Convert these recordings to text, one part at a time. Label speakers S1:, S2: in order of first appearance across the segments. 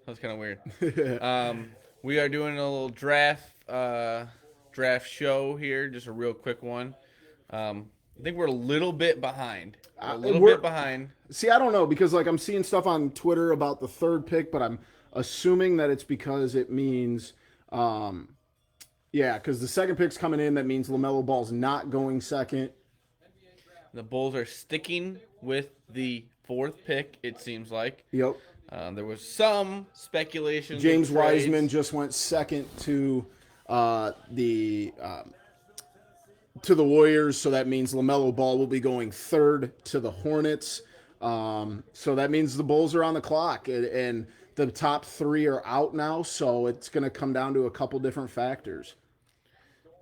S1: That was kind of weird. We are doing a little draft show here, just a real quick one. I think we're a little bit behind. We're a little
S2: We're
S1: bit behind.
S2: See, I don't know because like I'm seeing stuff on Twitter about the third pick, but I'm assuming that it's because it means, um, yeah, because the second pick's coming in. That means Lamelo Ball's not going second.
S1: The Bulls are sticking with the fourth pick. It seems like.
S2: Yep.
S1: There was some speculation.
S2: James Wiseman just went second the to the Warriors, so that means LaMelo Ball will be going third to the Hornets. So that means the Bulls are on the clock, and the top three are out now. So it's going to come down to a couple different factors.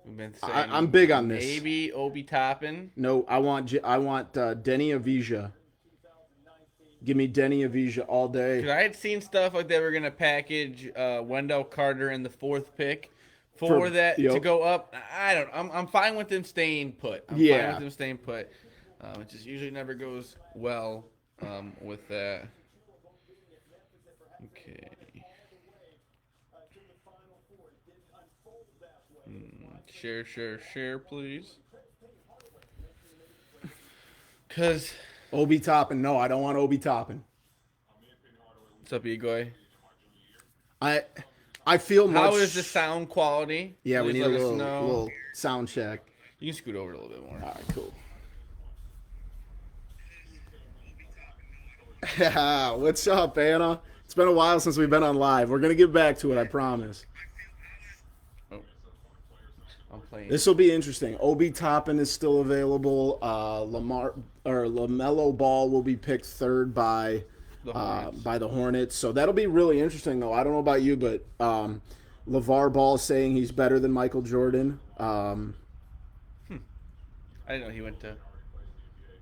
S1: We've been saying
S2: I'm big on this.
S1: Maybe Obi Toppin.
S2: No, I want Denny Avija. Give me Denny Avija all day.
S1: I had seen stuff like they were going to package Wendell Carter in the fourth pick for that to go up. I don't. I'm fine with them staying put. I'm fine with them staying put. It just usually never goes well with that. Okay. Share, please. Cause
S2: Obi Toppin. No, I don't want Obi Toppin.
S1: What's up, Egoy?
S2: I feel much.
S1: How is the sound quality?
S2: Yeah,
S1: Please
S2: we need a
S1: let us know.
S2: little sound check.
S1: You can scoot over a little bit more.
S2: All right, cool. What's up, Anna? It's been a while since we've been on live. We're gonna get back to it, I promise.
S1: Oh. I'm playing.
S2: This will be interesting. Obi Toppin is still available. LaMelo Ball will be picked third by the Hornets. So that'll be really interesting, though. I don't know about you, but LeVar Ball saying he's better than Michael Jordan.
S1: I didn't know he went to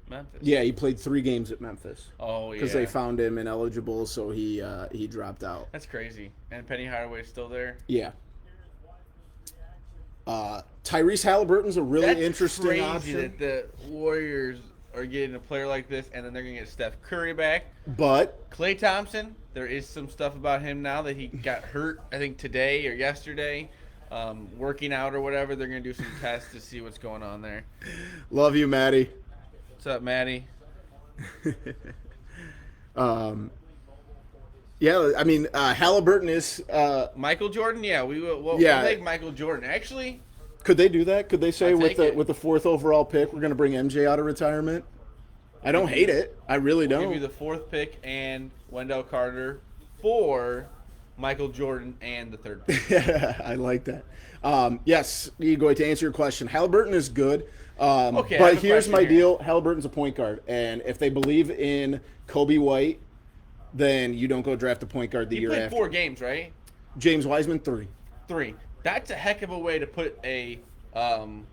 S1: Memphis.
S2: Yeah, he played 3 games at Memphis.
S1: Oh, yeah.
S2: Because they found him ineligible, so he dropped out.
S1: That's crazy. And Penny Hardaway's still there?
S2: Yeah. Tyrese Halliburton's a really
S1: That's
S2: interesting
S1: crazy
S2: option.
S1: That the Warriors are getting a player like this, and then they're going to get Steph Curry back.
S2: But
S1: Klay Thompson, there is some stuff about him now that he got hurt, I think today or yesterday, working out or whatever. They're going to do some tests to see what's going on there.
S2: Love you, Maddie.
S1: What's up, Maddie?
S2: Yeah, I mean, Halliburton is.
S1: Michael Jordan, yeah, we'll take Michael Jordan. Actually,
S2: could they do that? Could they say with the
S1: it.
S2: with the 4th overall pick, we're going to bring MJ out of retirement? I don't hate it. I really don't.
S1: Give you the 4th pick and Wendell Carter for Michael Jordan and the 3rd pick.
S2: I like that. Yes, Egoy, to answer your question, Halliburton is good.
S1: Okay,
S2: but here's my deal: Halliburton's a point guard, and if they believe in Kobe White, then you don't go draft a point guard the year
S1: He played
S2: after.
S1: 4 games, right?
S2: James Wiseman 3.
S1: 3. That's a heck of a way to put a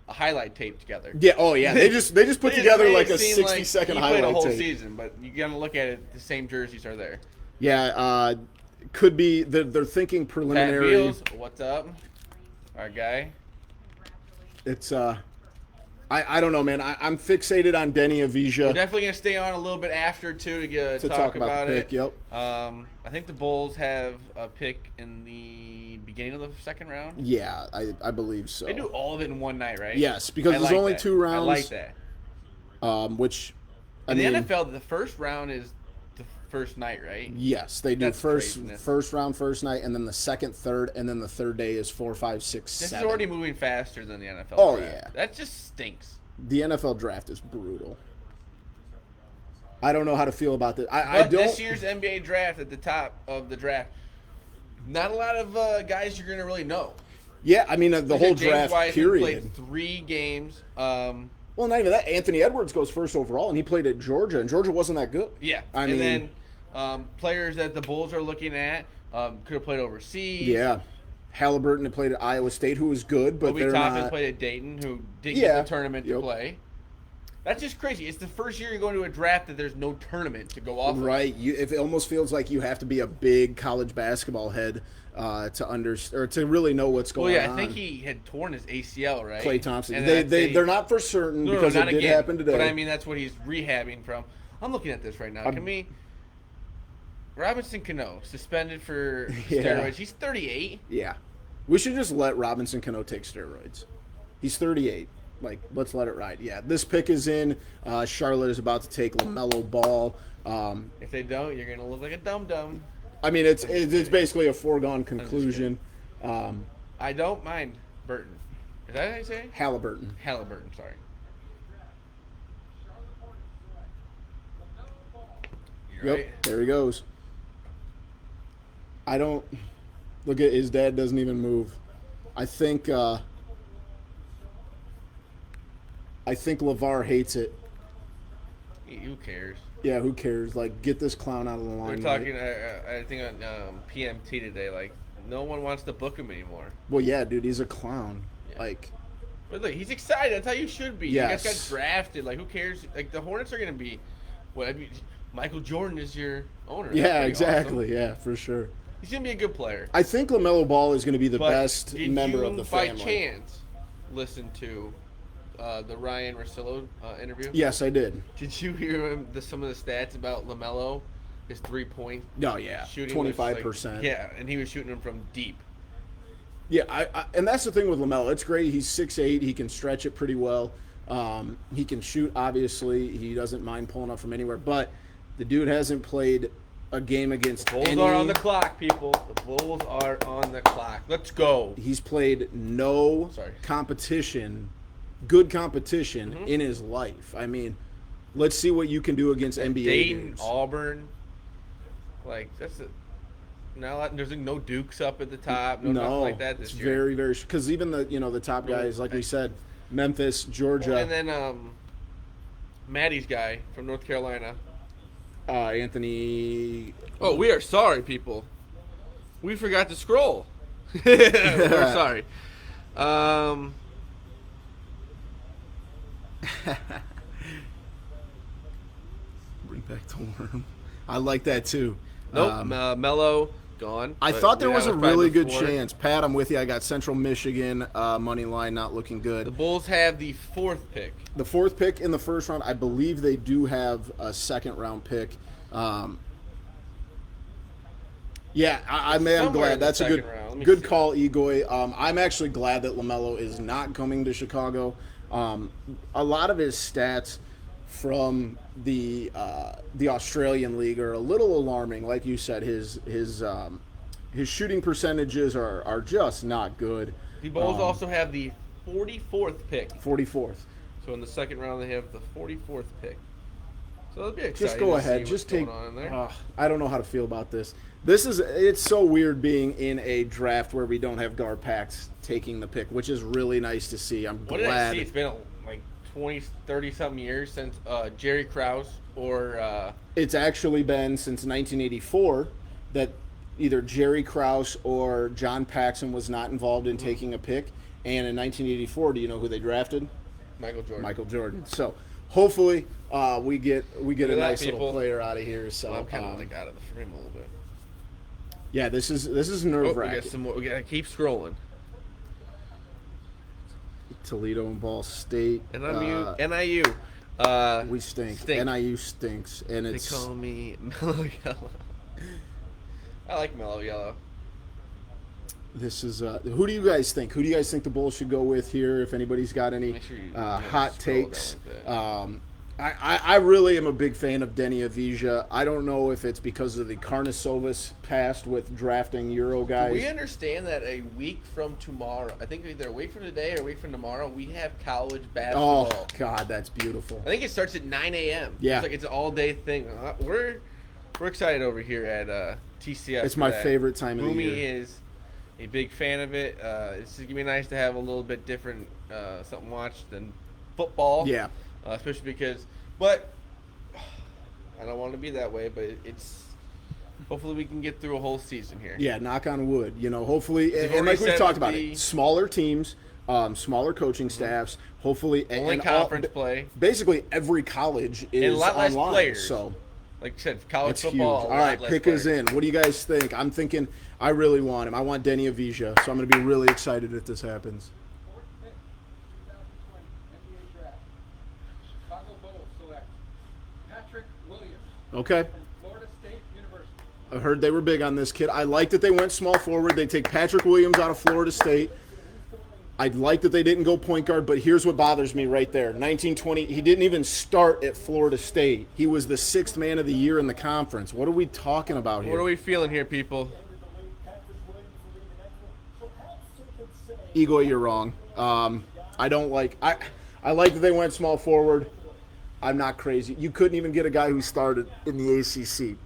S1: highlight tape together.
S2: Yeah. Oh yeah. They just put together like a
S1: It seemed
S2: 60-second
S1: he
S2: highlight
S1: played a whole
S2: tape.
S1: season, but you gotta look at it. The same jerseys are there.
S2: Yeah. Could be they're thinking
S1: Pat
S2: preliminary.
S1: Beals, what's up, our guy?
S2: It's I don't know, man. I'm fixated on Denny Avija.
S1: We're definitely gonna stay on a little bit after too to
S2: talk about
S1: about
S2: the
S1: it.
S2: pick, yep.
S1: I think the Bulls have a pick in the beginning of the 2nd round.
S2: Yeah, I believe so.
S1: They do all of it in one night, right?
S2: Yes, because
S1: I
S2: there's
S1: like
S2: only
S1: that.
S2: 2 rounds.
S1: I like that.
S2: Which I
S1: In
S2: mean,
S1: the NFL, the first round is the first night, right?
S2: yes, they do
S1: That's craziness.
S2: first round, first night, and then the second, third, and then the third day is 4, 5, 6,
S1: This
S2: 7.
S1: is already moving faster than the NFL.
S2: Oh,
S1: draft.
S2: yeah.
S1: That just stinks.
S2: The NFL draft is brutal. I don't know how to feel about this. I
S1: But
S2: don't.
S1: this year's NBA draft at the top of the draft, not a lot of guys you're going to really know.
S2: Yeah, I mean the whole
S1: James
S2: draft
S1: Wiseman
S2: period.
S1: played 3 games.
S2: Well, not even that. Anthony Edwards goes first overall, and he played at Georgia, and Georgia wasn't that good.
S1: Yeah,
S2: I
S1: and
S2: mean,
S1: then players that the Bulls are looking at could have played overseas.
S2: yeah, Halliburton had played at Iowa State, who was good, but
S1: Obi
S2: they're
S1: Toppin
S2: not.
S1: played at Dayton, who didn't
S2: Yeah,
S1: get the tournament to
S2: yep.
S1: play. That's just crazy. It's the first year you're going to a draft that there's no tournament to go off of.
S2: Right, it almost feels like you have to be a big college basketball head to really know what's going on.
S1: Well, yeah, I think he had torn his ACL, right?
S2: Klay Thompson.
S1: And
S2: They're not for certain
S1: No,
S2: because
S1: not
S2: it did
S1: again,
S2: happen today.
S1: But I mean, that's what he's rehabbing from. I'm looking at this right now. Can we? Robinson Cano, suspended for steroids. He's 38.
S2: Yeah. We should just let Robinson Cano take steroids. He's 38. Like, let's let it ride. Yeah, this pick is in. Charlotte is about to take LaMelo Ball.
S1: If they don't, you're going to look like a dum-dum.
S2: I mean, it's basically a foregone conclusion.
S1: I don't mind Burton. Is that how you say it?
S2: Halliburton,
S1: sorry. You're right.
S2: There he goes. I don't... Look at his dad doesn't even move. I think LeVar hates it.
S1: Who cares?
S2: Yeah, who cares? Like, get this clown out of the line.
S1: We're talking, I think, on PMT today. Like, no one wants to book him anymore.
S2: Well, yeah, dude, he's a clown. Yeah. Like,
S1: but look, he's excited. That's how you should be.
S2: Yes.
S1: You guys got drafted. Like, who cares? Like, the Hornets are going to be. What? I mean, Michael Jordan is your owner.
S2: Yeah, exactly.
S1: Awesome.
S2: Yeah, for sure.
S1: He's going to be a good player.
S2: I think LaMelo Ball is going to be the best member of the family.
S1: By chance, listen to the Ryan Russillo interview?
S2: Yes, I did.
S1: Did you hear some of the stats about LaMelo? His 3-point shooting
S2: 25%.
S1: Like, yeah, and he was shooting them from deep.
S2: Yeah, and that's the thing with LaMelo. It's great. He's 6'8". He can stretch it pretty well. He can shoot, obviously. He doesn't mind pulling up from anywhere. But the dude hasn't played a game against
S1: Bulls are on the clock, people. The Bulls are on the clock. Let's go.
S2: He's played no competition, good competition, in his life. I mean, let's see what you can do against NBA
S1: Dayton,
S2: games.
S1: Auburn. Like, that's it. Now there's no Dukes up at the top, nothing like that this year.
S2: Very, very, because even the top guys, like we said, Memphis, Georgia,
S1: and then Maddie's guy from North Carolina,
S2: Anthony.
S1: Oh, we are sorry, people. We forgot to scroll. We're sorry.
S2: Bring back the worm. I like that too.
S1: Nope, Melo gone.
S2: I thought there was a really good chance. Pat, I'm with you. I got Central Michigan money line not looking good.
S1: The Bulls have the 4th pick.
S2: The 4th pick in the first round. I believe they do have a second-round pick. Yeah, I'm glad. That's a good call, Egoy. I'm actually glad that LaMelo is not coming to Chicago. A lot of his stats from the Australian League are a little alarming. Like you said, his shooting percentages are just not good.
S1: The Bulls also have the 44th pick.
S2: 44th.
S1: So in the second round, they have the 44th pick. So it'll be exciting.
S2: Just go ahead. Just take. I don't know how to feel about this. It's so weird being in a draft where we don't have Garpax taking the pick, which is really nice to see. I'm glad.
S1: What did I see? It's been like 20, 30-something years since Jerry Krause or...
S2: It's actually been since 1984 that either Jerry Krause or John Paxson was not involved in taking a pick. And in 1984, do you know who they drafted? Michael Jordan. So hopefully we get a nice little player out of here. So
S1: I'm kind of like out of the frame a little bit.
S2: Yeah, this is nerve-wracking.
S1: We got some more. We gotta keep scrolling.
S2: Toledo and Ball State.
S1: NIU.
S2: We stink. NIU stinks, and
S1: they call me Mellow Yellow. I like Mellow Yellow.
S2: This is who do you guys think? Who do you guys think the Bulls should go with here? If anybody's got any hot takes, I really am a big fan of Denny Avdija. I don't know if it's because of the Karnisovas past with drafting Euro guys.
S1: Do we understand that a week from tomorrow, I think either a week from today or a week from tomorrow, we have college basketball.
S2: Oh, God, that's beautiful.
S1: I think it starts at 9 a.m.
S2: Yeah.
S1: It's an all-day thing. We're excited over here at TCF.
S2: It's my favorite time of the year.
S1: Boomy is a big fan of it. It's just going to be nice to have a little bit different something to watch than football.
S2: Yeah.
S1: Especially because, but I don't want to be that way, but it's hopefully we can get through a whole season here.
S2: Yeah, knock on wood. Hopefully, and like we've talked about it, smaller teams, smaller coaching staffs, hopefully.
S1: Only conference play.
S2: Basically, every college is
S1: and a lot
S2: online.
S1: Less players.
S2: So,
S1: like I said, college
S2: that's
S1: football.
S2: Huge. All right, pick is in. What do you guys think? I'm thinking I really want him. I want Denny Avdija, so I'm going to be really excited if this happens. Okay.
S3: Florida State University.
S2: I heard they were big on this kid. I like that they went small forward. They take Patrick Williams out of Florida State. I'd like that they didn't go point guard, but here's what bothers me right there. 1920, he didn't even start at Florida State. He was the 6th man of the year in the conference. What are we talking about here?
S1: What are we feeling here, people?
S2: Eagle, you're wrong. I don't like. I like that they went small forward. I'm not crazy. You couldn't even get a guy who started in the ACC.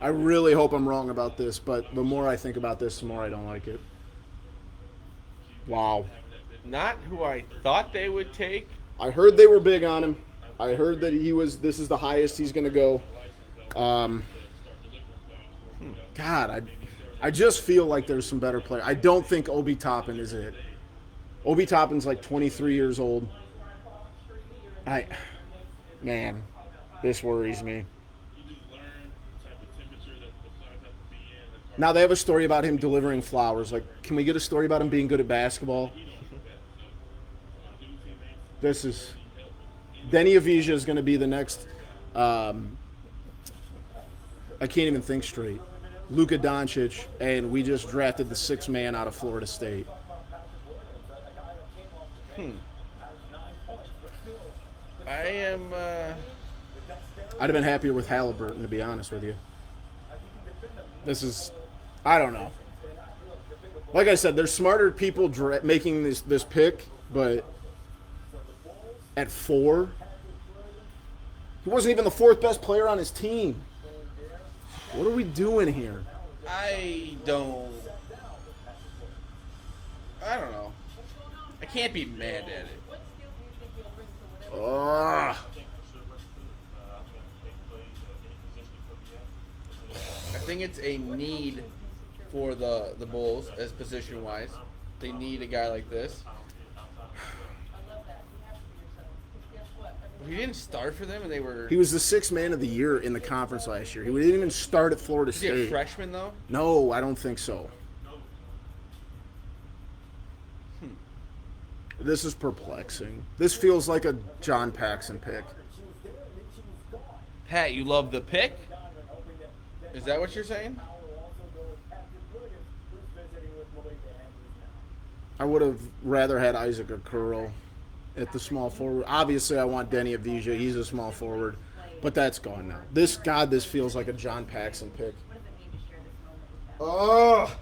S2: I really hope I'm wrong about this, but the more I think about this, the more I don't like it. Wow.
S1: Not who I thought they would take.
S2: I heard they were big on him. I heard that this is the highest he's going to go. God, I just feel like there's some better players. I don't think Obi Toppin is it. Obi Toppin's like 23 years old. Man, this worries me. Now they have a story about him delivering flowers. Like, can we get a story about him being good at basketball? This is Denny Avija is going to be the next. I can't even think straight. Luka Doncic, and we just drafted the 6th man out of Florida State.
S1: I'd
S2: have been happier with Halliburton, to be honest with you. I don't know. Like I said, there's smarter people making this pick, but at 4, he wasn't even the 4th best player on his team. What are we doing here?
S1: I don't know. I can't be mad at it.
S2: Ugh.
S1: I think it's a need for the Bulls as position-wise. They need a guy like this. He didn't start for them, and they were...
S2: He was the 6th man of the year in the conference last year. He didn't even start at Florida State.
S1: Is he a freshman, though?
S2: No, I don't think so. This is perplexing. This feels like a John Paxson pick.
S1: Pat, you love the pick? Is that what you're saying?
S2: I would have rather had Isaac Okoro at the small forward. Obviously, I want Denny Avija. He's a small forward. But that's gone now. This feels like a John Paxson pick. Oh!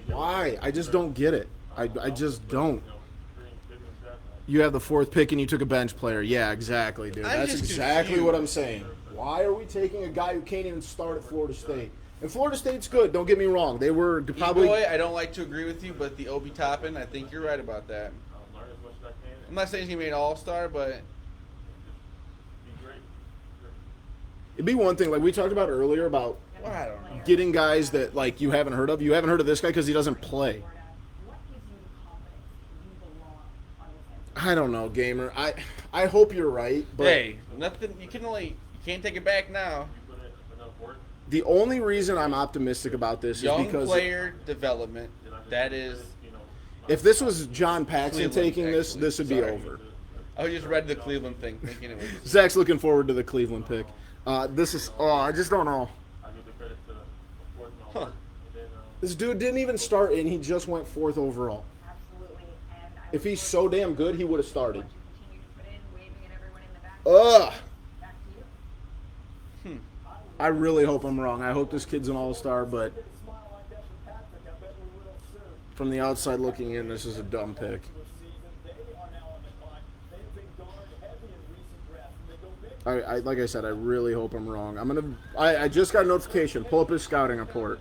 S2: Why? I just don't get it. I just don't. You have the 4th pick and you took a bench player. Yeah, exactly, dude. That's exactly what I'm saying. Why are we taking a guy who can't even start at Florida State? And Florida State's good, don't get me wrong. They were probably...
S1: Boy, I don't like to agree with you, but the Obi Toppin, I think you're right about that. I'm not saying he made All-Star, but...
S2: It'd be one thing, like we talked about earlier about
S1: I don't know.
S2: Getting guys that like you haven't heard of. You haven't heard of this guy because he doesn't play. I don't know, gamer. I hope you're right, but
S1: hey, nothing. You can't take it back now.
S2: The only reason I'm optimistic about this is because
S1: young player development. That is.
S2: If this was John Paxson
S1: Cleveland,
S2: taking this, this would be over.
S1: I just read the Cleveland thing, thinking it was.
S2: Zach's looking forward to the Cleveland pick. This is. Oh, I just don't know.
S1: Huh.
S2: This dude didn't even start, and he just went 4th overall. If he's so damn good, he would have started. Ugh. I really hope I'm wrong. I hope this kid's an all-star, but from the outside looking in, this is a dumb pick. Like I said, I really hope I'm wrong. I just got a notification. Pull up his scouting report.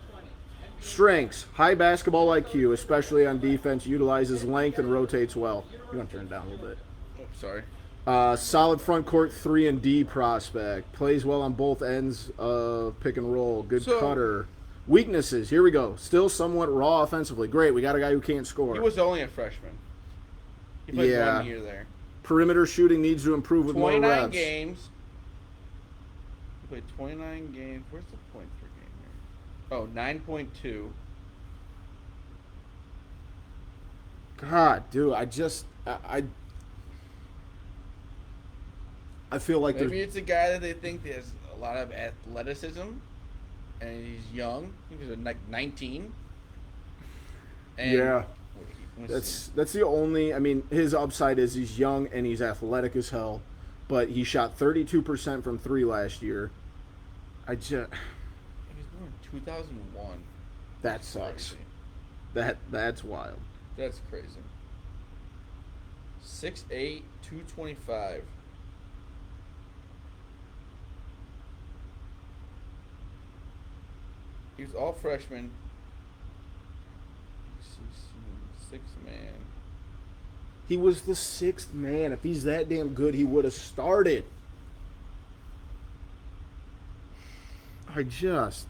S2: Strengths: high basketball IQ, especially on defense. Utilizes length and rotates well. You want to turn it down a little bit?
S1: Oh, sorry.
S2: Solid front court 3 and D prospect. Plays well on both ends of pick and roll. Good cutter. Weaknesses. Here we go. Still somewhat raw offensively. Great. We got a guy who can't score.
S1: He was only a freshman. He played 1 year there.
S2: Perimeter shooting needs to improve with more reps.
S1: 29 games. He played 29 games. Where's the point per game here? Oh, 9.2.
S2: God, dude, I feel like
S1: maybe it's a guy that they think has a lot of athleticism, and he's young. He's like 19. And
S2: yeah, that's the only. I mean, his upside is he's young and he's athletic as hell, but he shot 32% from three last year.
S1: He was born in 2001.
S2: That sucks. That's wild.
S1: That's crazy. 6'8", 225. He was all freshman. Sixth man.
S2: He was the sixth man. If he's that damn good, he would have started. It's just.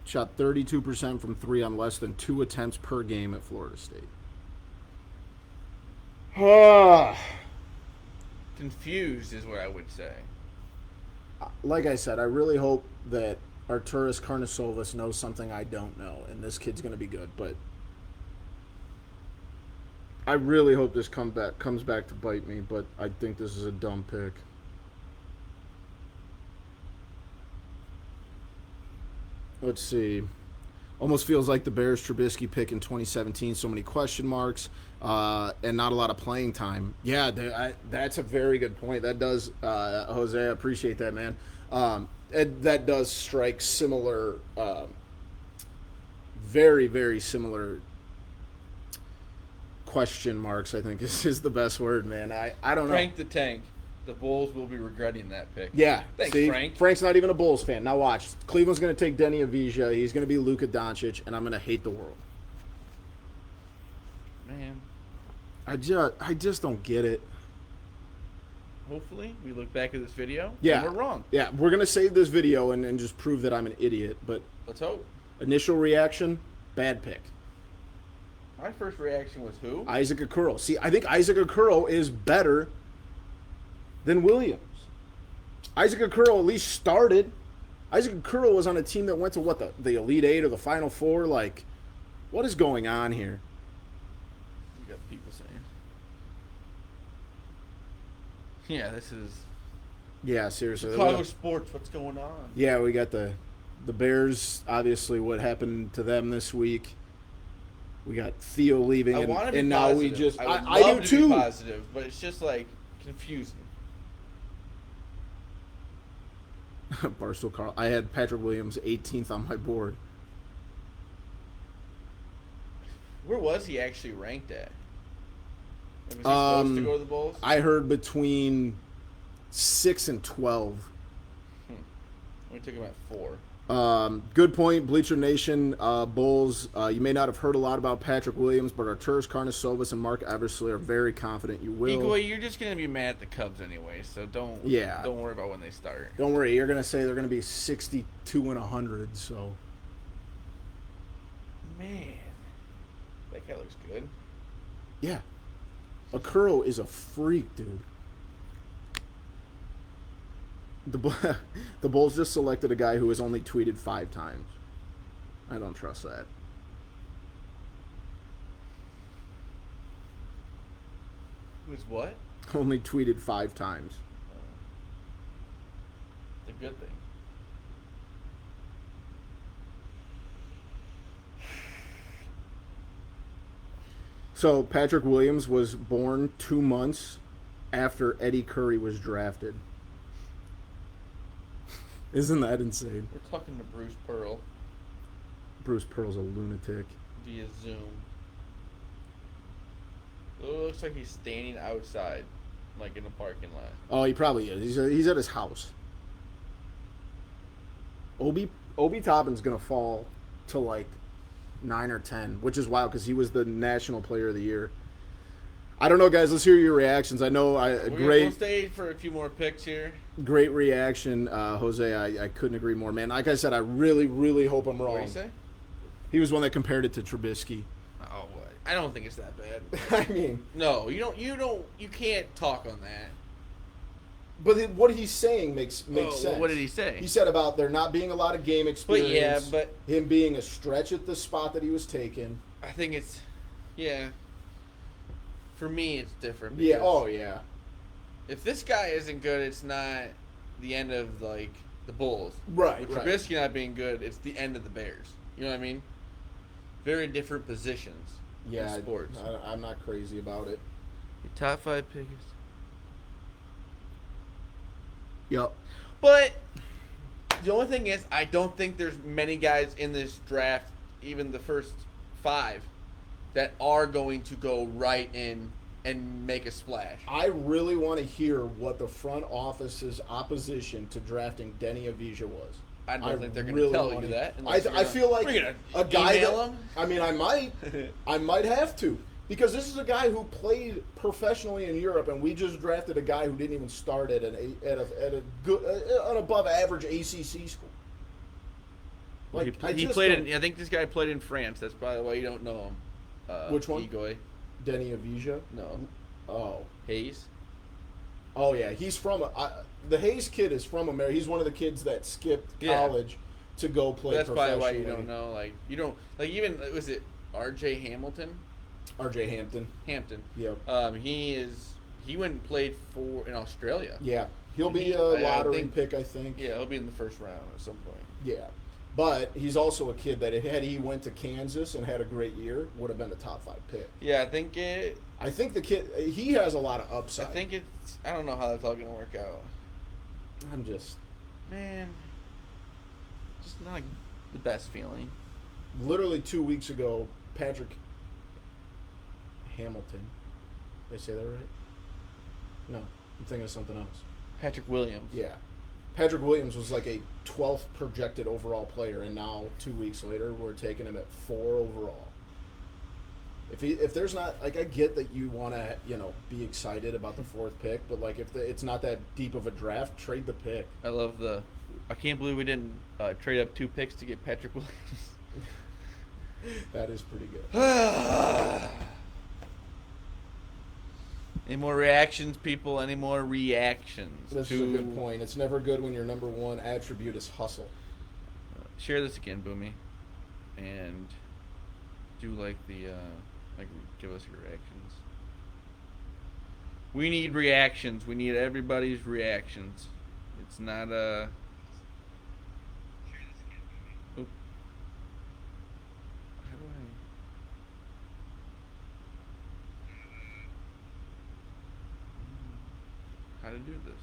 S2: Shot 32% from three on less than 2 attempts per game at Florida State.
S1: Confused is what I would say.
S2: Like I said, I really hope that Arturas Karnisovas knows something I don't know, and this kid's going to be good. But I really hope this comes back to bite me. But I think this is a dumb pick. Let's see. Almost feels like the Bears Trubisky pick in 2017. So many question marks and not a lot of playing time. Yeah, that's a very good point. That does, Jose, I appreciate that, man. That does strike similar, very, very similar question marks, I think is the best word, man. I don't know.
S1: Frank the Tank. The Bulls will be regretting that pick.
S2: Yeah.
S1: Thanks,
S2: see,
S1: Frank.
S2: Frank's not even a Bulls fan. Now watch. Cleveland's going to take Denny Avija. He's going to be Luka Doncic, and I'm going to hate the world.
S1: Man.
S2: I just don't get it.
S1: Hopefully, we look back at this video
S2: and
S1: we're wrong.
S2: Yeah, we're going to save this video and just prove that I'm an idiot. But
S1: let's hope.
S2: Initial reaction, bad pick.
S1: My first reaction was who?
S2: Isaac Okoro. See, I think Isaac Okoro is better than Williams. Isaac Okoro at least started. Isaac Okoro was on a team that went to what, the Elite Eight or the Final Four? Like, what is going on here?
S1: You got people saying. Yeah, this is.
S2: Yeah, seriously.
S1: Chicago sports. What's going on?
S2: Yeah, we got the Bears. Obviously, what happened to them this week. We got Theo leaving,
S1: I want to be
S2: and
S1: positive.
S2: now we just.
S1: I
S2: do too.
S1: Be positive, but it's just like confusing.
S2: Barstool Carl. I had Patrick Williams 18th on my board.
S1: Where was he actually ranked at? Was he supposed to go to the Bulls?
S2: I heard between 6 and 12.
S1: We took him at 4.
S2: Good point, Bleacher Nation. Bulls, you may not have heard a lot about Patrick Williams, but Arturas Karnisovas and Mark Eversley are very confident you will.
S1: Equally, you're just going to be mad at the Cubs anyway, so don't worry about when they start.
S2: Don't worry, you're going to say they're going to be 62 and 100, so.
S1: Man, that guy looks good.
S2: Yeah. Okoro is a freak, dude. The Bulls just selected a guy who has only tweeted 5 times. I don't trust that.
S1: Who's what?
S2: Only tweeted 5 times.
S1: It's a good thing.
S2: So Patrick Williams was born 2 months after Eddie Curry was drafted. Isn't that insane?
S1: We're talking to Bruce Pearl.
S2: Bruce Pearl's a lunatic.
S1: Via Zoom. It looks like he's standing outside, like in a parking lot.
S2: Oh, he probably is. He's at his house. Obi Toppin's going to fall to like 9 or 10, which is wild because he was the National Player of the Year. I don't know, guys. Let's hear your reactions. I know
S1: We'll stay for a few more picks here.
S2: Great reaction, Jose. I couldn't agree more, man. Like I said, I really, really hope I'm wrong.
S1: What did you say?
S2: He was one that compared it to Trubisky.
S1: Oh, what? I don't think it's that bad.
S2: I mean,
S1: no, you can't talk on that.
S2: But what he's saying makes sense.
S1: Well, what did he say?
S2: He said about there not being a lot of game experience.
S1: But
S2: him being a stretch at the spot that he was taking.
S1: I think it's, for me, it's different.
S2: Yeah. Oh, yeah.
S1: If this guy isn't good, it's not the end of the Bulls.
S2: Right.
S1: With Trubisky not being good, it's the end of the Bears. You know what I mean? Very different positions.
S2: Yeah.
S1: In sports.
S2: I'm not crazy about it.
S1: Your top 5 pickers.
S2: Yep.
S1: But the only thing is, I don't think there's many guys in this draft, even the first 5, that are going to go right in and make a splash.
S2: I really want to hear what the front office's opposition to drafting Denny Avija was.
S1: I don't think they're going to tell you that.
S2: I feel like a guy that, I mean, I might have to. Because this is a guy who played professionally in Europe, and we just drafted a guy who didn't even start at an above average ACC school.
S1: He played in. I think this guy played in France. That's probably why you don't know him.
S2: Which one?
S1: Egoy.
S2: Denny Avija?
S1: No.
S2: Oh.
S1: Hayes.
S2: Oh yeah, he's from the Hayes kid is from America. He's one of the kids that skipped college to go play.
S1: That's probably why you don't know. You don't even was it R.J. Hamilton?
S2: R.J. Hampton.
S1: Yep. He went and played in Australia.
S2: Yeah. He'll be a lottery pick, I think.
S1: Yeah, he'll be in the first round at some point.
S2: Yeah. But he's also a kid that had he went to Kansas and had a great year, would have been a top 5 pick.
S1: Yeah,
S2: I think the kid, he has a lot of upside.
S1: I don't know how that's all going to work out.
S2: I'm just...
S1: Man, just not the best feeling.
S2: Literally 2 weeks ago, Patrick Hamilton. Did I say that right? No, I'm thinking of something else.
S1: Patrick Williams.
S2: Yeah. Patrick Williams was like a 12th projected overall player, and now 2 weeks later, we're taking him at 4 overall. If there's not, I get that you want to, be excited about the 4th pick, but if it's not that deep of a draft, trade the pick.
S1: I can't believe we didn't trade up 2 picks to get Patrick Williams.
S2: That is pretty good.
S1: Any more reactions, people? Any more reactions?
S2: This is a good point. It's never good when your number 1 attribute is hustle.
S1: Share this again, Boomy, and do give us your reactions. We need reactions. We need everybody's reactions. It's not a. How to do this?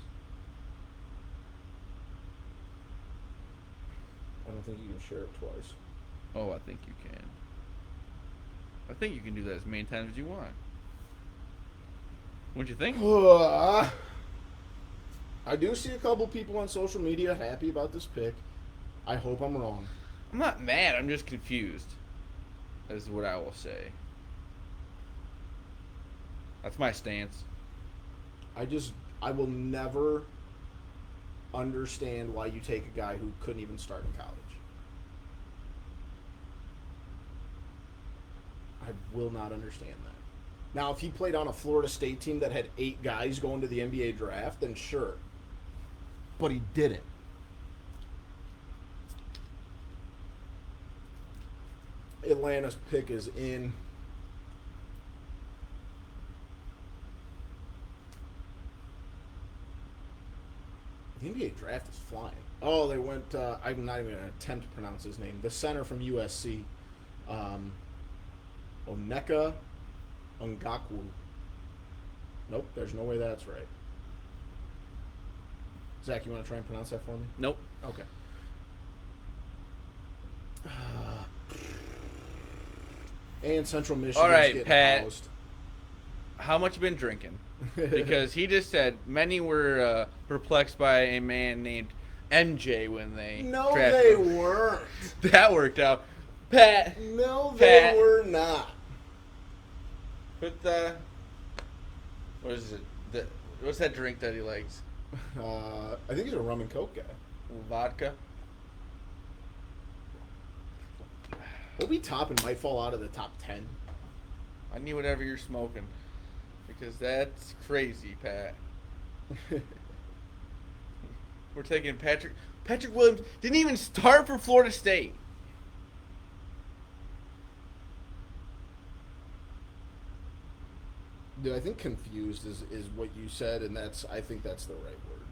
S2: I don't think you can share it twice.
S1: Oh, I think you can. I think you can do that as many times as you want. What do you think?
S2: I do see a couple people on social media happy about this pick. I hope I'm wrong.
S1: I'm not mad. I'm just confused. Is what I will say. That's my stance.
S2: I will never understand why you take a guy who couldn't even start in college. I will not understand that. Now, if he played on a Florida State team that had 8 guys going to the NBA draft, then sure. But he didn't. Atlanta's pick is in. The NBA draft is flying. Oh, they went. I'm not even going to attempt to pronounce his name. The center from USC, Onyeka Ngakwu. Nope, there's no way that's right. Zach, you want to try and pronounce that for me?
S1: Nope.
S2: Okay. And Central Michigan.
S1: All right, Pat.
S2: Housed.
S1: How much you been drinking? Because he just said many were perplexed by a man named MJ when they
S2: drafted him. Weren't.
S1: That worked out. Pat.
S2: No, they were not.
S1: Put what is it? What's that drink that he likes?
S2: I think he's a rum and coke guy.
S1: Vodka.
S2: Obi Toppin might fall out of the top 10.
S1: I need whatever you're smoking. Because that's crazy, Pat. We're taking Patrick. Patrick Williams didn't even start for Florida State.
S2: Dude, I think confused is what you said, and I think that's the right word.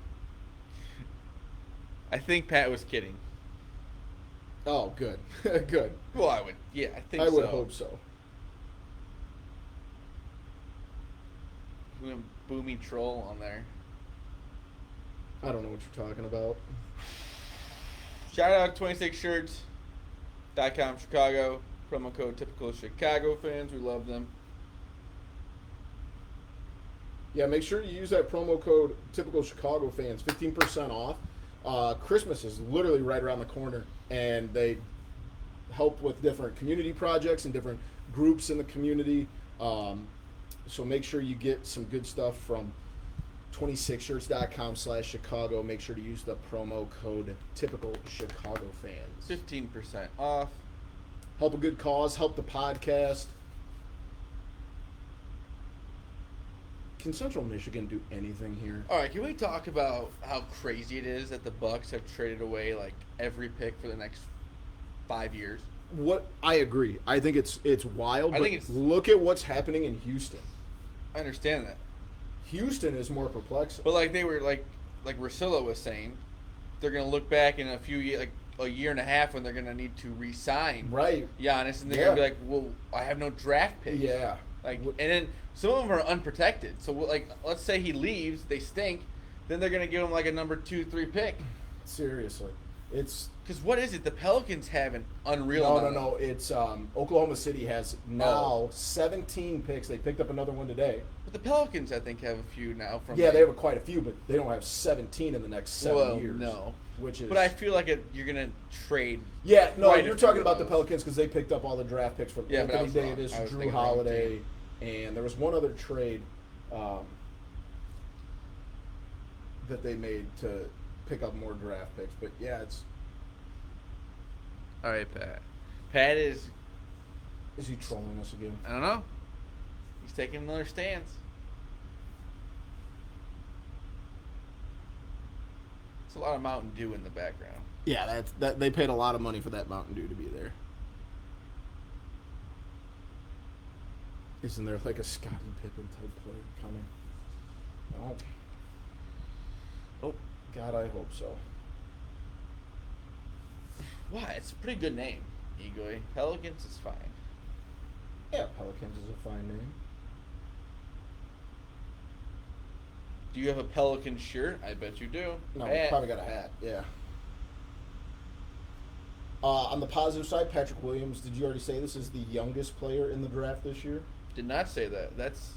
S1: I think Pat was kidding.
S2: Oh, good. Good.
S1: Well, I think
S2: I would hope so.
S1: Booming troll on there.
S2: I don't know what you're talking about.
S1: Shout out 26shirts.com Chicago. Promo code typical Chicago fans. We love them.
S2: Yeah, make sure you use that promo code typical Chicago fans. 15% off. Christmas is literally right around the corner, and they help with different community projects and different groups in the community. So make sure you get some good stuff from 26shirts.com/Chicago. Make sure to use the promo code typical Chicago fans.
S1: 15% off.
S2: Help a good cause. Help the podcast. Can Central Michigan do anything here?
S1: All right, can we talk about how crazy it is that the Bucks have traded away like every pick for the next 5 years?
S2: What I agree. I think it's wild. Look at what's happening in Houston.
S1: I understand that.
S2: Houston is more perplexing.
S1: But like they were like Russillo was saying, they're gonna look back in a few years, like a year and a half, when they're gonna need to re-sign Giannis, and they're gonna be like, "Well, I have no draft picks."
S2: Yeah.
S1: Like, and then some of them are unprotected. So like, let's say he leaves, they stink, then they're gonna give him like a number 2, 3 pick.
S2: Seriously, it's
S1: because what is it? The Pelicans have an unreal.
S2: No. It's Oklahoma City has now 17 picks. They picked up another one today.
S1: But the Pelicans, I think, have a few now.
S2: They have quite a few, but they don't have 17 in the next 7 years.
S1: No,
S2: which is.
S1: But I feel like you're gonna trade.
S2: Yeah, no, you're talking about the Pelicans because they picked up all the draft picks from Anthony Davis, Drew Holiday, and there was one other trade that they made to pick up more draft picks. But yeah, it's.
S1: All right, Pat. Pat is.
S2: Is he trolling us again?
S1: I don't know. He's taking another stance. It's a lot of Mountain Dew in the background.
S2: Yeah, that they paid a lot of money for that Mountain Dew to be there. Isn't there like a Scottie Pippen type player coming? Oh, God, I hope so.
S1: Why? It's a pretty good name, Egoy. Pelicans is fine.
S2: Yeah, Pelicans is a fine name.
S1: Do you have a Pelican shirt? I bet you do.
S2: No, I probably got a hat, yeah. On the positive side, Patrick Williams, did you already say this is the youngest player in the draft this year?
S1: Did not say that. That's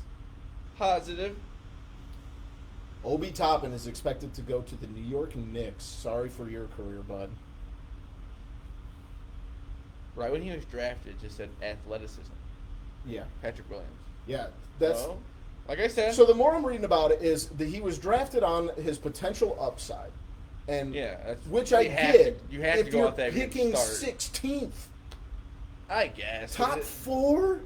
S1: positive.
S2: Obi Toppin is expected to go to the New York Knicks. Sorry for your career, bud.
S1: Right when he was drafted, it just said athleticism.
S2: Yeah.
S1: Patrick Williams.
S2: Yeah, that's...
S1: So, like I said...
S2: So the more I'm reading about it is that he was drafted on his potential upside. And which I get.
S1: You have to go out there
S2: if you're picking 16th.
S1: I guess.
S2: Top 4?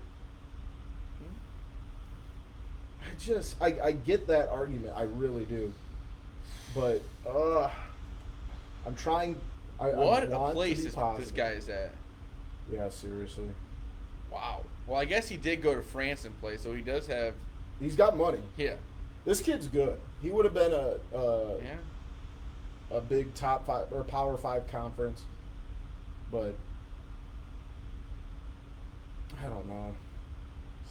S2: I get that argument. I really do. But, I'm trying...
S1: What a place this guy is at.
S2: Yeah, seriously.
S1: Wow. Well, I guess he did go to France and play, so he does have...
S2: He's got money.
S1: Yeah.
S2: This kid's good. He would have been a big top 5 or Power 5 conference, but I don't know.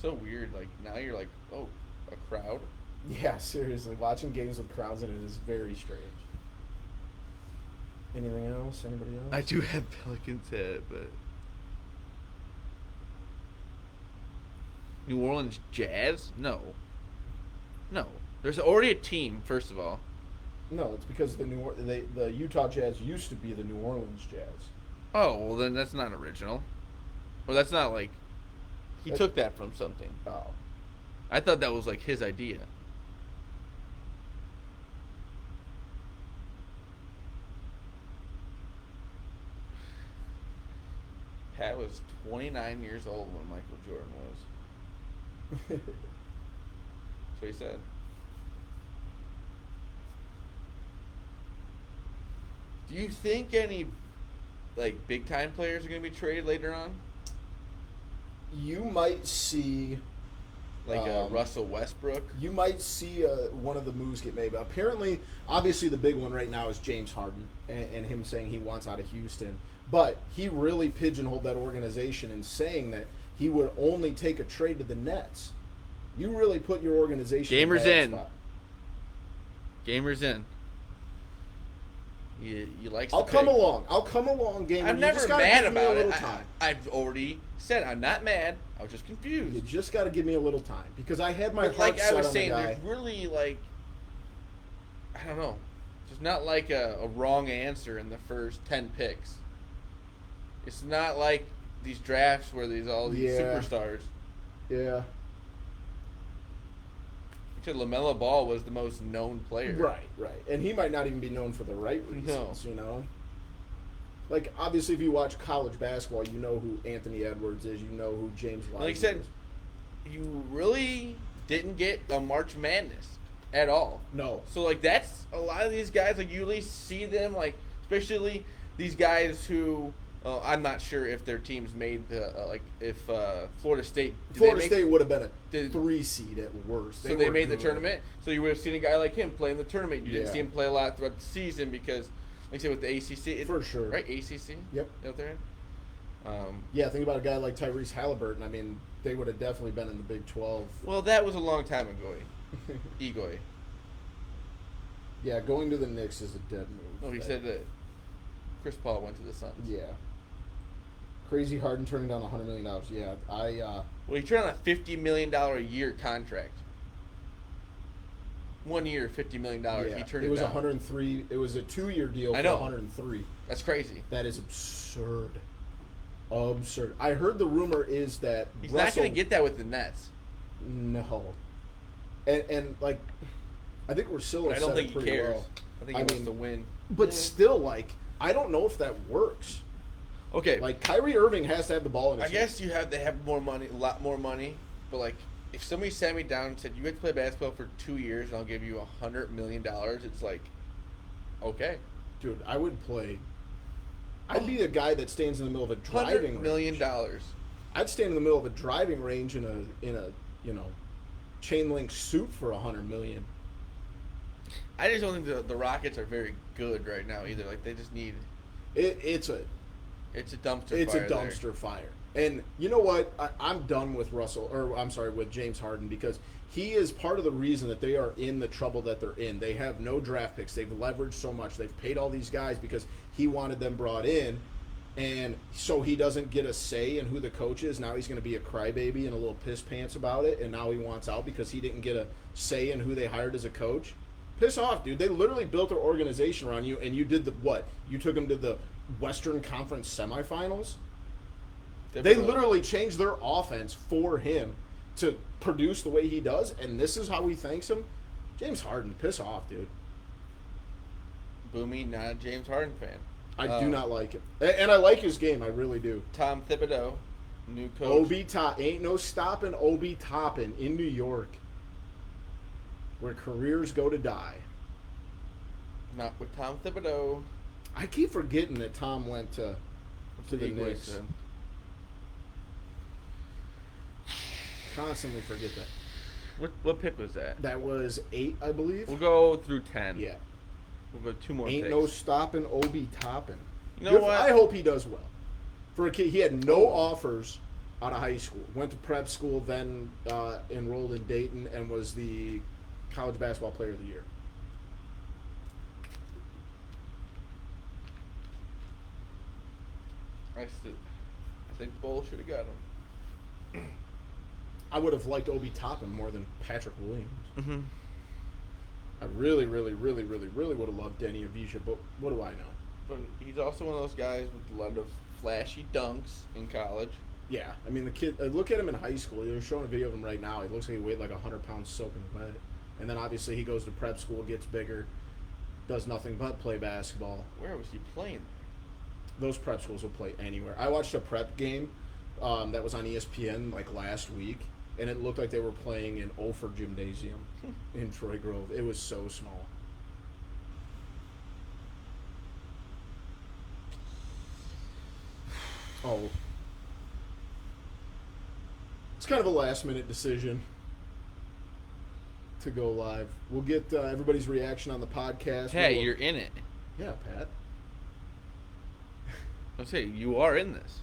S1: So weird. Like now you're like, oh, a crowd.
S2: Yeah, seriously, watching games with crowds in it is very strange. Anything else? Anybody else?
S1: I do have Pelicans head, but New Orleans Jazz? No. There's already a team. First of all.
S2: No, it's because the Utah Jazz used to be the New Orleans Jazz.
S1: Oh, well then that's not original. Well, that's not like he took that from something.
S2: Oh.
S1: I thought that was like his idea. Pat was 29 years old when Michael Jordan was. That's what he said. Do you think any like big time players are going to be traded later on?
S2: You might see
S1: like Russell Westbrook.
S2: You might see one of the moves get made. But apparently, obviously, the big one right now is James Harden and him saying he wants out of Houston. But he really pigeonholed that organization in saying that he would only take a trade to the Nets. You really put your organization
S1: Gamers in.
S2: Spot.
S1: Gamers in. You like?
S2: I'll come along, Gamer.
S1: I'm never mad about it. I've already said I'm not mad. I was just confused.
S2: You just got to give me a little time because I had my heart
S1: like
S2: set
S1: I was
S2: on
S1: saying,
S2: the guy.
S1: there's really like I don't know. There's not like a wrong answer in the first 10 picks. It's not like these drafts where there's all these superstars.
S2: Yeah.
S1: LaMelo Ball was the most known player.
S2: Right. And he might not even be known for the right reasons, you know? Like, obviously, if you watch college basketball, you know who Anthony Edwards is. You know who James Wiseman
S1: like I said, you really didn't get a March Madness at all.
S2: No.
S1: So, like, that's a lot of these guys, like, you at least see them, like, especially these guys who... I'm not sure if their teams made the if Florida State.
S2: State would have been a 3 seed at worst.
S1: So they made the tournament. So you would have seen a guy like him play in the tournament. You didn't see him play a lot throughout the season because, like I said, with the ACC,
S2: for sure,
S1: right? ACC.
S2: Yep.
S1: Out there.
S2: Yeah, think about a guy like Tyrese Halliburton. I mean, they would have definitely been in the Big 12.
S1: Well, that was a long time ago. Egoy.
S2: Yeah, going to the Knicks is a dead move.
S1: No, he said that Chris Paul went to the Suns.
S2: Yeah. Crazy Harden turning down $100 million. Yeah,
S1: Well, he turned down a $50 million a year contract. 1 year, $50 million.
S2: Yeah.
S1: He turned it down.
S2: It was 103. It was a 2-year deal for 103.
S1: That's crazy.
S2: That is absurd. Absurd. I heard the rumor is that
S1: he's not going to get that with the Nets.
S2: No. And like, I think Russillo said it pretty
S1: cares.
S2: well.
S1: I think he wants to win.
S2: But still, like, I don't know if that works.
S1: Okay.
S2: Like, Kyrie Irving has to have the ball in his
S1: hand. I guess you have to have more money, a lot more money. But, like, if somebody sat me down and said, you have to play basketball for 2 years and I'll give you $100 million, it's like, okay.
S2: Dude, I would play. I'd be a guy that stands in the middle of a driving
S1: $100 million.
S2: range. I'd stand in the middle of a driving range in a chain link suit for $100 million.
S1: I just don't think the Rockets are very good right now either. Like, they just need.
S2: It's a
S1: dumpster.
S2: It's a dumpster fire. And you know what? I'm done with with James Harden because he is part of the reason that they are in the trouble that they're in. They have no draft picks. They've leveraged so much. They've paid all these guys because he wanted them brought in. And so he doesn't get a say in who the coach is. Now he's going to be a crybaby and a little piss pants about it. And now he wants out because he didn't get a say in who they hired as a coach. Piss off, dude. They literally built their organization around you, and you did the what? You took them to the Western Conference semifinals? They literally changed their offense for him to produce the way he does, and this is how he thanks him? James Harden, piss off, dude.
S1: Boomy, not a James Harden fan.
S2: I do not like him. And I like his game, I really do.
S1: Tom Thibodeau, new coach.
S2: Obi ain't no stopping Obi Toppin in New York, where careers go to die.
S1: Not with Tom Thibodeau.
S2: I keep forgetting that Tom went to the Knicks. Constantly forget that.
S1: What pick was that?
S2: That was 8, I believe.
S1: We'll go through 10.
S2: Yeah.
S1: We'll go 2 more
S2: Ain't
S1: picks.
S2: no stopping Obi Toppin.
S1: You know what?
S2: I hope he does well. For a kid, he had no offers out of high school. Went to prep school, then enrolled in Dayton, and was the college basketball player of the year.
S1: I think Bull should have got him.
S2: I would have liked Obi Toppin more than Patrick Williams.
S1: Mm-hmm.
S2: I really, really, really, really, really would have loved Denny Avija, but what do I know?
S1: But he's also one of those guys with a lot of flashy dunks in college.
S2: Yeah, I mean, the kid, look at him in high school. They're showing a video of him right now. He looks like he weighed like 100 pounds soaking wet. And then obviously he goes to prep school, gets bigger, does nothing but play basketball.
S1: Where was he playing?
S2: Those prep schools will play anywhere. I watched a prep game that was on ESPN like last week, and it looked like they were playing in Ophir Gymnasium in Troy Grove. It was so small. Oh. It's kind of a last-minute decision to go live. We'll get everybody's reaction on the podcast.
S1: Hey, you're in it.
S2: Yeah, Pat.
S1: I'll say you are in this.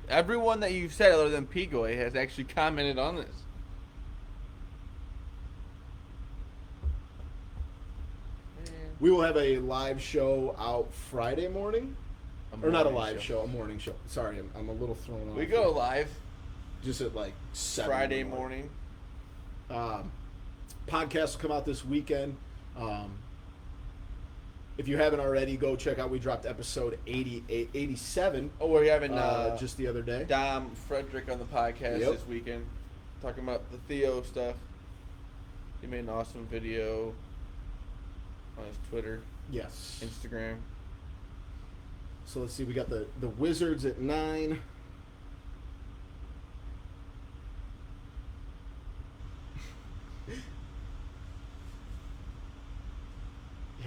S1: Everyone that you've said other than Pigoy has actually commented on this.
S2: We will have a live show out Friday morning. Or not a live show, a morning show. Sorry, I'm a little thrown off.
S1: We go live.
S2: Just at like 7
S1: Friday morning.
S2: Podcast will come out this weekend. If you haven't already, go check out. We dropped episode 87.
S1: Oh, we're having
S2: just the other day.
S1: Dom Frederick on the podcast this weekend, talking about the Theo stuff. He made an awesome video on his Twitter, Instagram.
S2: So let's see. We got the Wizards at 9.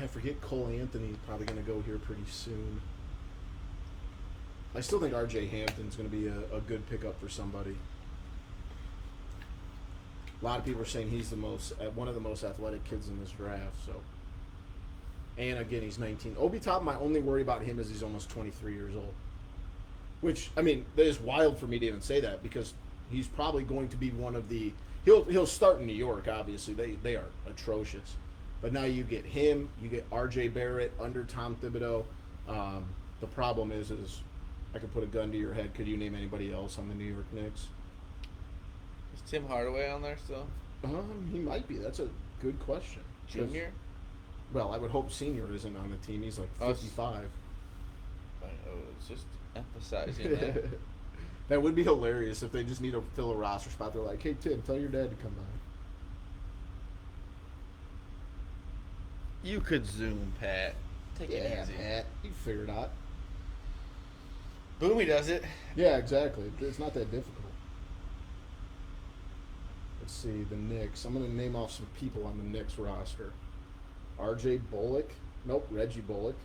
S2: I forget Cole Anthony's probably going to go here pretty soon. I still think RJ Hampton's going to be a good pickup for somebody. A lot of people are saying he's one of the most athletic kids in this draft. So, and again, he's 19. Obi Toppin, my only worry about him is he's almost 23 years old. Which, I mean, that is wild for me to even say that because he's probably going to be one of the. He'll start in New York. Obviously, they are atrocious. But now you get him, you get R.J. Barrett under Tom Thibodeau. The problem is I could put a gun to your head. Could you name anybody else on the New York Knicks?
S1: Is Tim Hardaway on there still?
S2: He might be. That's a good question.
S1: Junior?
S2: Well, I would hope Senior isn't on the team. He's like 55.
S1: I was just emphasizing that.
S2: That would be hilarious if they just need to fill a roster spot. They're like, hey, Tim, tell your dad to come by.
S1: You could zoom, Pat. Take it easy.
S2: Pat. You figure it out.
S1: Boomy does it.
S2: Yeah, exactly. It's not that difficult. Let's see, the Knicks. I'm going to name off some people on the Knicks roster. R.J. Bullock. Nope, Reggie Bullock.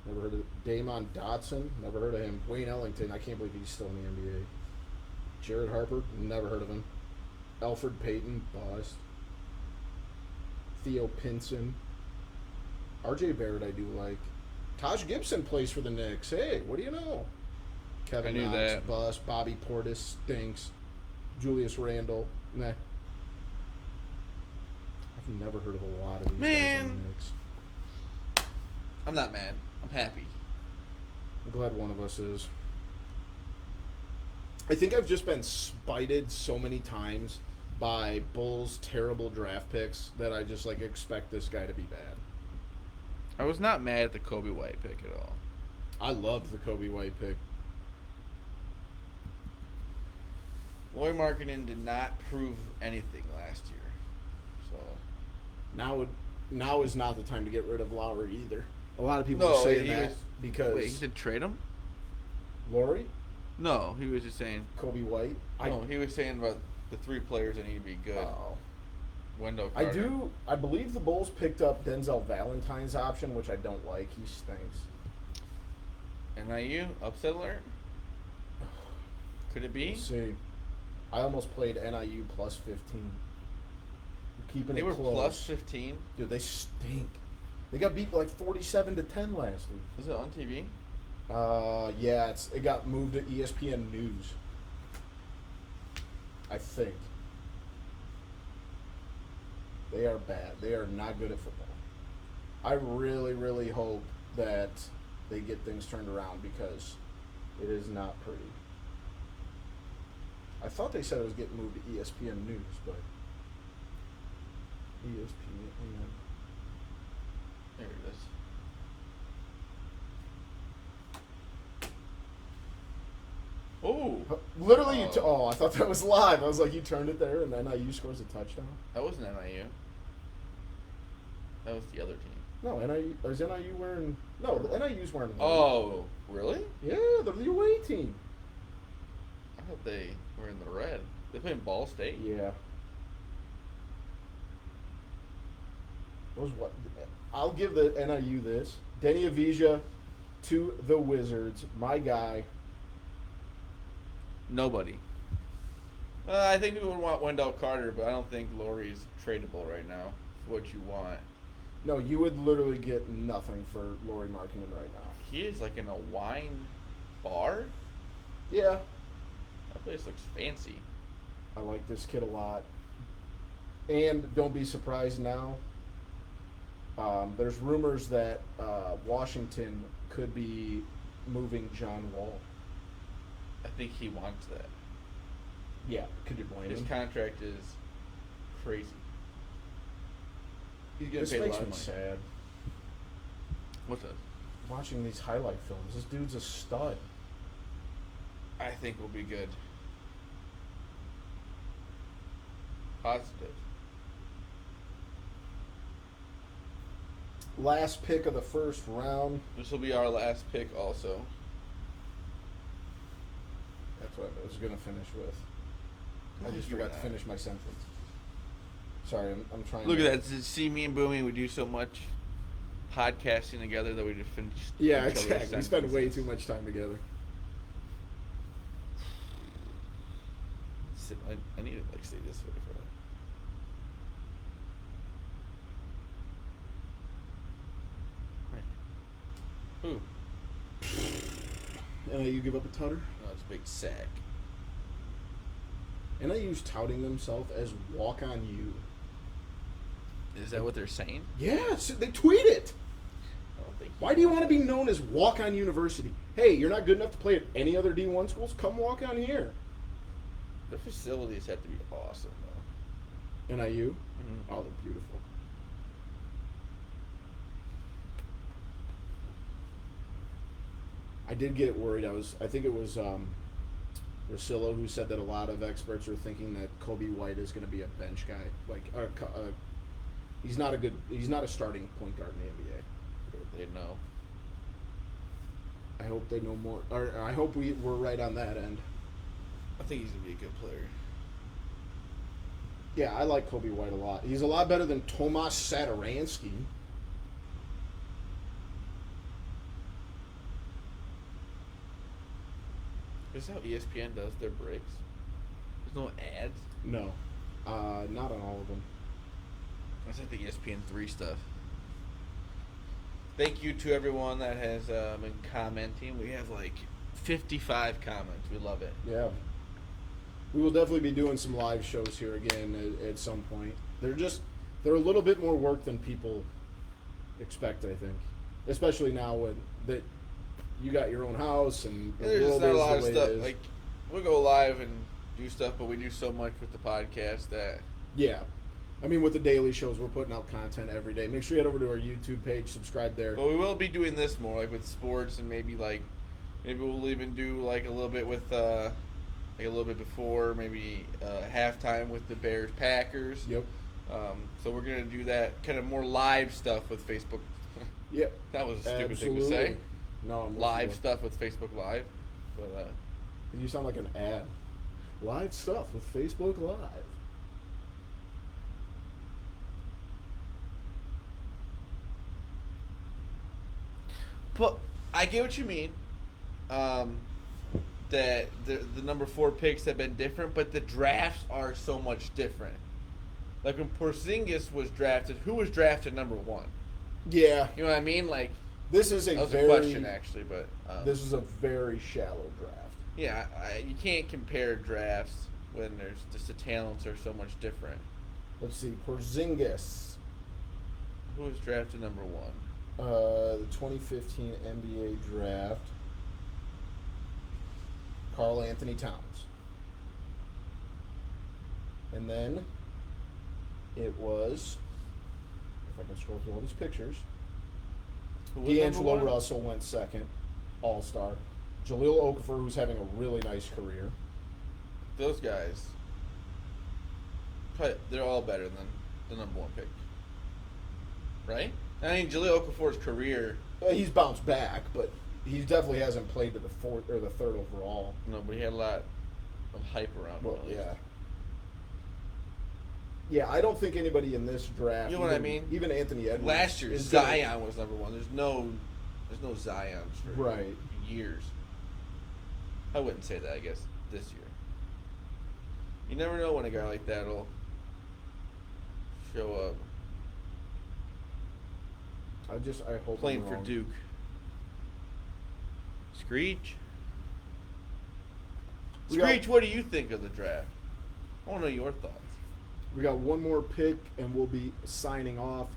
S2: Never heard of Damon Dotson. Never heard of him. Wayne Ellington. I can't believe he's still in the NBA. Jared Harper. Never heard of him. Elfrid Payton. Bust. Theo Pinson. R.J. Barrett I do like. Taj Gibson plays for the Knicks. Hey, what do you know? Kevin
S1: Knox, that.
S2: Bust. Bobby Portis stinks. Julius Randle. Nah. I've never heard of a lot of these guys on the Knicks.
S1: I'm not mad. I'm happy.
S2: I'm glad one of us is. I think I've just been spited so many times by Bulls' terrible draft picks that I just expect this guy to be bad.
S1: I was not mad at the Kobe White pick at all.
S2: I loved the Kobe White pick.
S1: Lauri Markkanen did not prove anything last year. So
S2: now is not the time to get rid of Lowry either. A lot of people are saying that because
S1: wait, he did trade him?
S2: Lauri?
S1: No, he was just saying
S2: Kobe White.
S1: No, he was saying about the 3 players that need to be good.
S2: Oh.
S1: Wendell Carter.
S2: I believe the Bulls picked up Denzel Valentine's option, which I don't like. He stinks.
S1: NIU upset alert? Could it be?
S2: Let's see. I almost played NIU plus 15. Keeping
S1: they
S2: it
S1: were
S2: close.
S1: plus 15?
S2: Dude, they stink. They got beat like 47-10 last week.
S1: Is it on TV?
S2: Yeah, it got moved to ESPN News. I think. They are bad. They are not good at football. I really, really hope that they get things turned around because it is not pretty. I thought they said it was getting moved to ESPN News, but ESPN.
S1: There it is. Oh!
S2: Literally, I thought that was live. I was like, you turned it there, and then NIU scores a touchdown.
S1: That wasn't NIU. That was the other team.
S2: No, NIU. Is NIU wearing? No, the NIU's wearing.
S1: Oh, really?
S2: Yeah, they're the away team.
S1: I thought they were in the red. They playing Ball State.
S2: Yeah. What? I'll give the NIU this. Denny Avija to the Wizards. My guy.
S1: Nobody. I think people would want Wendell Carter, but I don't think Laurie's tradable right now for what you want.
S2: No, you would literally get nothing for Lauri Markkanen right now.
S1: He is like in a wine bar?
S2: Yeah.
S1: That place looks fancy.
S2: I like this kid a lot. And don't be surprised now. There's rumors that Washington could be moving John Wall.
S1: I think he wants that.
S2: Yeah, could you blame
S1: His
S2: him?
S1: contract is crazy. He's gonna
S2: This
S1: pay a
S2: makes
S1: lot
S2: me
S1: of money.
S2: sad.
S1: What's that?
S2: Watching these highlight films. This dude's a stud.
S1: I think will be good. Positive.
S2: Last pick of the first round.
S1: This will be our last pick also.
S2: That's what I was going to finish with. I just
S1: You're
S2: forgot to
S1: not.
S2: finish my sentence. Sorry, I'm trying
S1: Look
S2: to...
S1: at that. See, me and Boomy, we do so much podcasting together that we just finish.
S2: Yeah,
S1: each other's
S2: exactly. We spend way
S1: sentences.
S2: too much time together.
S1: I need to like stay this way for that. Ooh.
S2: You give up a tutter?
S1: No, it's a big sack.
S2: NIU's touting themselves as Walk On You.
S1: Is that what they're saying?
S2: Yes, they tweet it.
S1: I don't think.
S2: Why do you want to be known as Walk On University? Hey, you're not good enough to play at any other D1 schools? Come walk on here.
S1: The facilities have to be awesome, though.
S2: NIU?
S1: Mhm.
S2: Oh, they're beautiful. I did get worried. I think it was Rosillo who said that a lot of experts are thinking that Kobe White is going to be a bench guy. He's not a starting point guard in the NBA.
S1: They know.
S2: I hope they know more. Or I hope we're right on that end.
S1: I think he's gonna be a good player.
S2: Yeah, I like Kobe White a lot. He's a lot better than Tomas Satoransky.
S1: Is this how ESPN does their breaks? There's no ads.
S2: No, not on all of them.
S1: That's like the ESPN3 stuff. Thank you to everyone that has been commenting. We have like 55 comments. We love it.
S2: Yeah. We will definitely be doing some live shows here again at some point. They're a little bit more work than people expect, I think. Especially now that you got your own house and the
S1: There's just
S2: world
S1: not a
S2: is
S1: lot
S2: the
S1: of
S2: way it
S1: stuff.
S2: is.
S1: Like, we'll go live and do stuff, but we do so much with the podcast that
S2: Yeah. I mean, with the daily shows, we're putting out content every day. Make sure you head over to our YouTube page, subscribe there.
S1: But we will be doing this more, like with sports, and maybe we'll even do like a little bit with like a little bit before, maybe halftime with the Bears Packers.
S2: Yep.
S1: So we're gonna do that kind of more live stuff with Facebook.
S2: Yep.
S1: That was a stupid
S2: Absolutely.
S1: thing to say.
S2: No, I'm with
S1: Live
S2: you.
S1: stuff with Facebook Live, but
S2: You sound like an ad. Live stuff with Facebook Live.
S1: But I get what you mean. That the number 4 picks have been different, but the drafts are so much different. Like when Porzingis was drafted, who was drafted number 1?
S2: Yeah.
S1: You know what I mean? Like
S2: This is
S1: that
S2: a
S1: was
S2: very
S1: a question actually, but
S2: this is a very shallow draft.
S1: yeah, you can't compare drafts when there's just the talents are so much different.
S2: Let's see, Porzingis,
S1: Who was drafted number 1?
S2: the 2015 NBA draft. Karl Anthony Towns. And then it was, if I can scroll through all these pictures,
S1: Who was number
S2: D'Angelo
S1: 1?
S2: Russell went second, All-Star. Jahlil Okafor, who's having a really nice career.
S1: Those guys, they're all better than the number 1 pick, right? I mean, Jahlil Okafor's career.
S2: He's bounced back, but he definitely hasn't played to the 4th or the 3rd overall.
S1: No, but he had a lot of hype around him.
S2: Well,
S1: at least.
S2: yeah. Yeah, I don't think anybody in this draft.
S1: You know what I mean?
S2: Even Anthony Edwards.
S1: Last year,
S2: is
S1: Zion was number 1. There's no Zions for
S2: Right.
S1: years. I wouldn't say that, I guess. this year. You never know when a guy like that will show up.
S2: I hope
S1: playing for Duke. Screech? What do you think of the draft? I want to know your thoughts.
S2: We got one more pick, and we'll be signing off.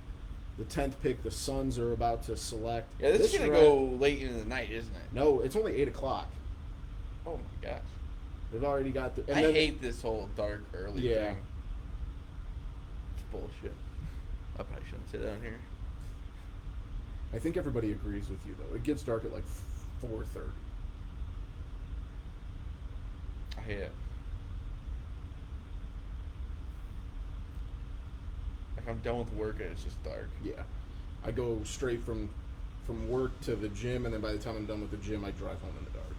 S2: The 10th pick, the Suns are about to select.
S1: Yeah, this is going to go late into the night, isn't it?
S2: No, it's only 8 o'clock.
S1: Oh, my gosh.
S2: They've already got the...
S1: I hate this whole dark early thing. It's bullshit. I probably shouldn't sit down here.
S2: I think everybody agrees with you, though. It gets dark at like 4:30.
S1: I hate it. Like I'm done with work and it's just dark.
S2: Yeah. I go straight from work to the gym, and then by the time I'm done with the gym, I drive home in the dark.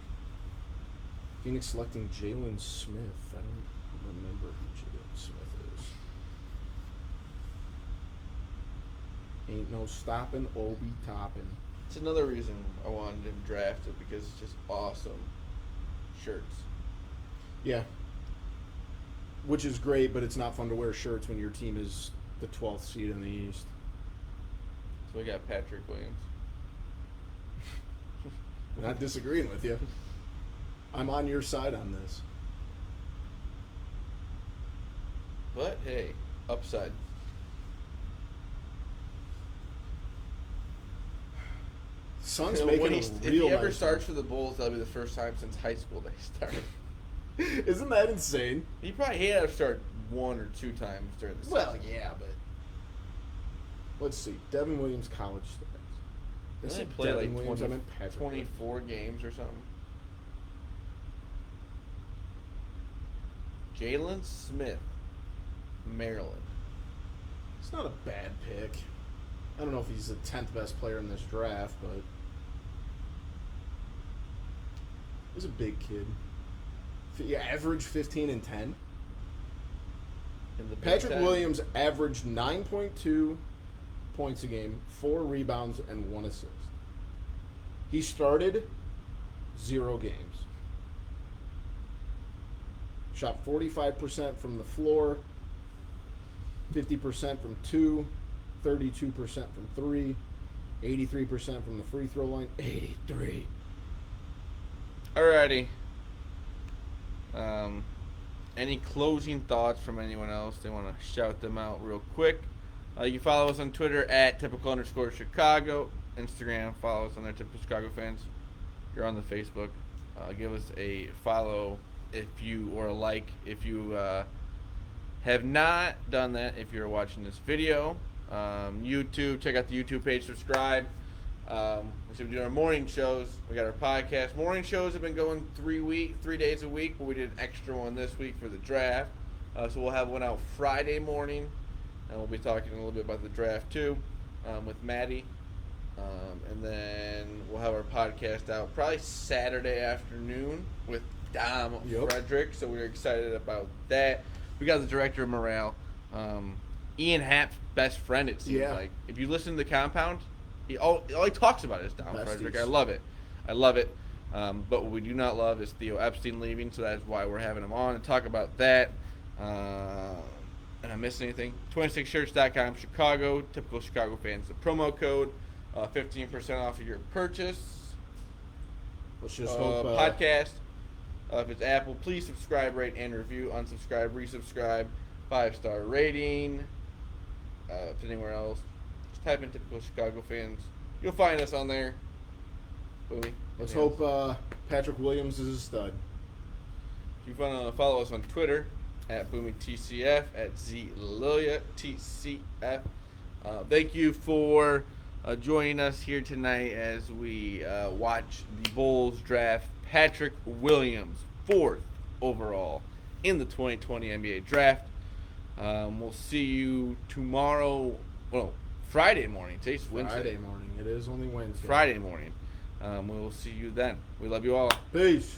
S2: Phoenix selecting Jalen Smith. I don't remember who Jalen Smith is. Ain't no stopping, Obi topping.
S1: It's another reason I wanted him drafted, because it's just awesome shirts.
S2: Yeah. Which is great, but it's not fun to wear shirts when your team is the 12th seed in the East.
S1: So we got Patrick Williams.
S2: Not disagreeing with you. I'm on your side on this.
S1: But hey, upside.
S2: Suns making
S1: if he ever starts for the Bulls, that'll be the first time since high school they started.
S2: Isn't that insane?
S1: He probably had to start 1 or 2 times during the season.
S2: Well, yeah, but let's see. Devin Williams college stats.
S1: Didn't they play like 24 games or something? Jalen Smith, Maryland.
S2: It's not a bad pick. I don't know if he's the 10th best player in this draft, but he's a big kid. Yeah, average 15 and 10. Patrick Williams averaged 9.2 points a game, 4 rebounds, and 1 assist. He started 0 games. Shot 45% from the floor, 50% from 2, 32% from 3, 83% from the free throw line. 83.
S1: Alrighty. Any closing thoughts from anyone else? They want to shout them out real quick. You can follow us on Twitter at typical_Chicago. Instagram, follow us on there, Typical Chicago Fans. You're on the Facebook. Give us a follow if you have not done that. If you're watching this video, YouTube, check out the YouTube page, subscribe. We do our morning shows. We got our podcast. Morning shows have been going 3 days a week, but we did an extra one this week for the draft. So we'll have one out Friday morning, and we'll be talking a little bit about the draft too, with Maddie. And then we'll have our podcast out probably Saturday afternoon with Dom Frederick. So we're excited about that. We got the director of morale, Ian Happ's best friend, it seems like. If you listen to The Compound, all he talks about is Dom Frederick. I love it. But what we do not love is Theo Epstein leaving, so that's why we're having him on to talk about that. And I missed anything? 26shirts.com, Chicago, Typical Chicago Fans. The promo code, 15% off of your purchase.
S2: Let's just hope.
S1: Podcast. If it's Apple, please subscribe, rate, and review. Unsubscribe, resubscribe, 5-star rating. If it's anywhere else, just type in Typical Chicago Fans. You'll find us on there. Boomy.
S2: Let's hope Patrick Williams is a stud.
S1: If you want to follow us on Twitter, at BoomyTCF, at ZLiliaTCF. Thank you for joining us here tonight as we watch the Bulls draft Patrick Williams, 4th overall in the 2020 NBA draft. We'll see you tomorrow. Well, Friday morning. Today's Wednesday.
S2: Friday morning. It is only Wednesday.
S1: Friday morning. We will see you then. We love you all.
S2: Peace.